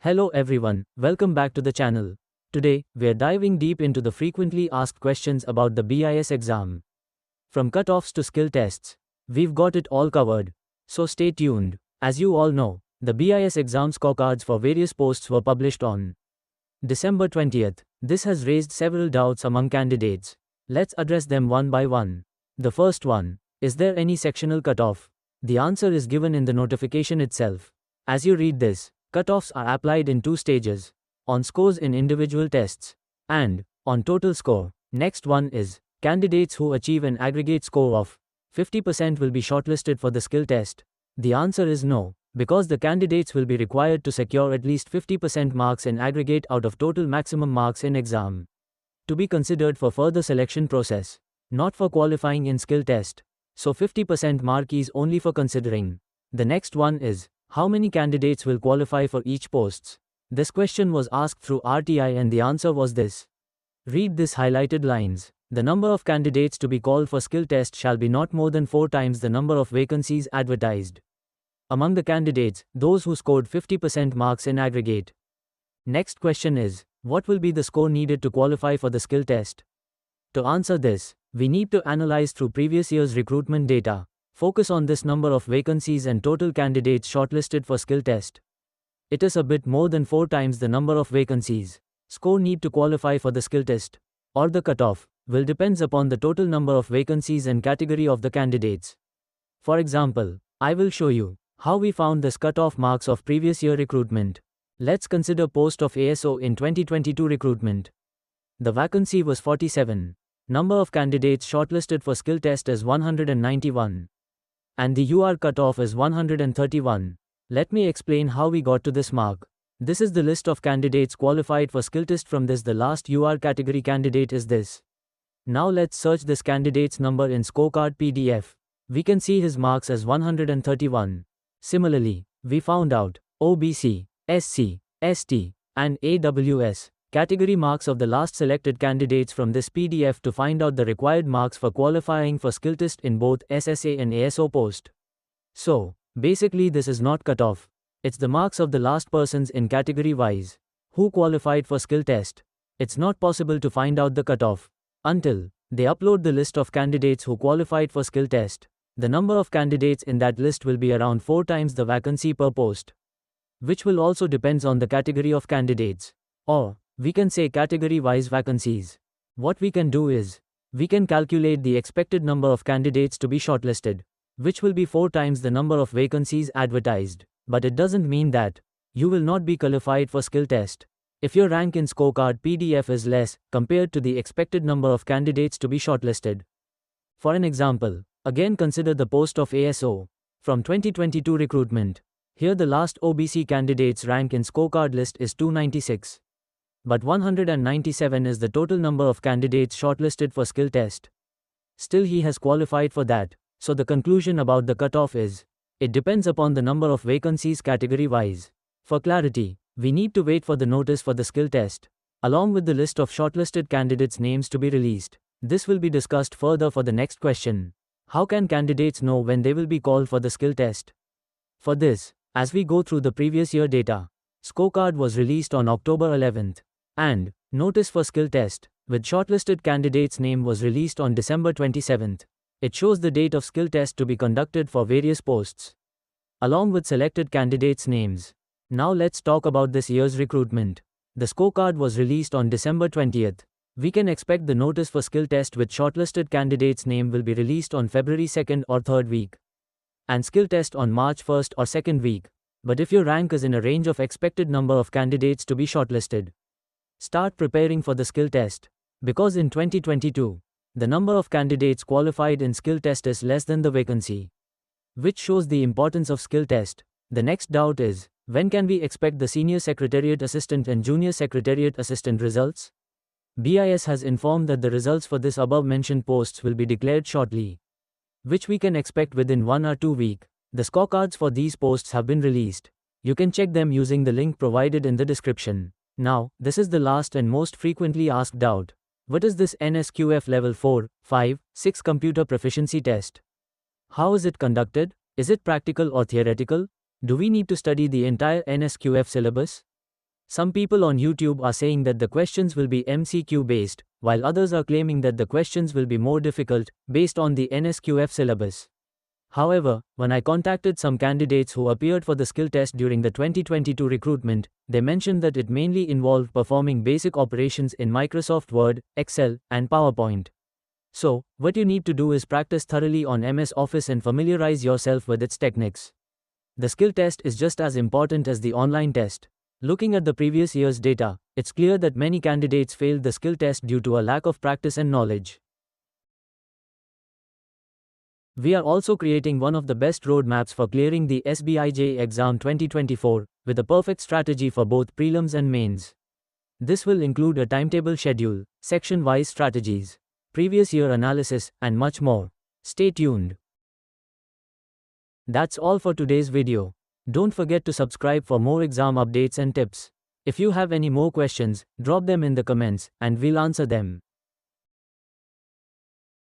Hello everyone, welcome back to the channel. Today, we're diving deep into the frequently asked questions about the BIS exam. From cutoffs to skill tests, we've got it all covered. So stay tuned. As you all know, the BIS exam scorecards for various posts were published on December 20th. This has raised several doubts among candidates. Let's address them one by one. The first one, is there any sectional cutoff? The answer is given in the notification itself. As you read this, cutoffs are applied in two stages, on scores in individual tests, and on total score. Next one is, candidates who achieve an aggregate score of 50% will be shortlisted for the skill test. The answer is no, because the candidates will be required to secure at least 50% marks in aggregate out of total maximum marks in exam, to be considered for further selection process, not for qualifying in skill test. So 50% mark is only for considering. The next one is, how many candidates will qualify for each posts? This question was asked through RTI and the answer was this. Read this highlighted lines. The number of candidates to be called for skill test shall be not more than 4 times the number of vacancies advertised. Among the candidates, those who scored 50% marks in aggregate. Next question is, what will be the score needed to qualify for the skill test? To answer this, we need to analyze through previous year's recruitment data. Focus on this number of vacancies and total candidates shortlisted for skill test. It is a bit more than 4 times the number of vacancies. Score need to qualify for the skill test, or the cutoff, will depends upon the total number of vacancies and category of the candidates. For example, I will show you how we found this cutoff marks of previous year recruitment. Let's consider post of ASO in 2022 recruitment. The vacancy was 47. Number of candidates shortlisted for skill test is 191. And the UR cutoff is 131. Let me explain how we got to this mark. This is the list of candidates qualified for skill test. From this, the last UR category candidate is this. Now let's search this candidate's number in Scorecard PDF. We can see his marks as 131. Similarly, we found out OBC, SC, ST, and AWS category marks of the last selected candidates from this PDF to find out the required marks for qualifying for skill test in both SSA and ASO post. So, basically this is not cutoff. It's the marks of the last persons in category wise who qualified for skill test. It's not possible to find out the cutoff until they upload the list of candidates who qualified for skill test. The number of candidates in that list will be around 4 times the vacancy per post, which will also depends on the category of candidates. Or, we can say category-wise vacancies. What we can do is, we can calculate the expected number of candidates to be shortlisted, which will be 4 times the number of vacancies advertised. But it doesn't mean that you will not be qualified for skill test if your rank in Scorecard PDF is less compared to the expected number of candidates to be shortlisted. For an example, again consider the post of ASO from 2022 recruitment. Here the last OBC candidate's rank in Scorecard list is 296. But 197 is the total number of candidates shortlisted for skill test. Still he has qualified for that. So the conclusion about the cutoff is, it depends upon the number of vacancies category wise. For clarity, we need to wait for the notice for the skill test, along with the list of shortlisted candidates' names to be released. This will be discussed further for the next question. How can candidates know when they will be called for the skill test? For this, as we go through the previous year data, Scorecard was released on October 11th. And notice for skill test with shortlisted candidates' name was released on December 27th. It shows the date of skill test to be conducted for various posts, along with selected candidates' names. Now let's talk about this year's recruitment. The scorecard was released on December 20th. We can expect the notice for skill test with shortlisted candidates' name will be released on February 2nd or 3rd week, and skill test on March 1st or 2nd week. But if your rank is in a range of expected number of candidates to be shortlisted, start preparing for the skill test, because in 2022, the number of candidates qualified in skill test is less than the vacancy, which shows the importance of skill test. The next doubt is, when can we expect the Senior Secretariat Assistant and Junior Secretariat Assistant results? BIS has informed that the results for this above mentioned posts will be declared shortly, which we can expect within 1 or 2 weeks. The scorecards for these posts have been released. You can check them using the link provided in the description. Now, this is the last and most frequently asked doubt. What is this NSQF Level 4, 5, 6 Computer Proficiency Test? How is it conducted? Is it practical or theoretical? Do we need to study the entire NSQF syllabus? Some people on YouTube are saying that the questions will be MCQ based, while others are claiming that the questions will be more difficult, based on the NSQF syllabus. However, when I contacted some candidates who appeared for the skill test during the 2022 recruitment, they mentioned that it mainly involved performing basic operations in Microsoft Word, Excel, and PowerPoint. So, what you need to do is practice thoroughly on MS Office and familiarize yourself with its techniques. The skill test is just as important as the online test. Looking at the previous year's data, it's clear that many candidates failed the skill test due to a lack of practice and knowledge. We are also creating one of the best roadmaps for clearing the SBIJ exam 2024, with a perfect strategy for both prelims and mains. This will include a timetable schedule, section-wise strategies, previous year analysis, and much more. Stay tuned. That's all for today's video. Don't forget to subscribe for more exam updates and tips. If you have any more questions, drop them in the comments, and we'll answer them.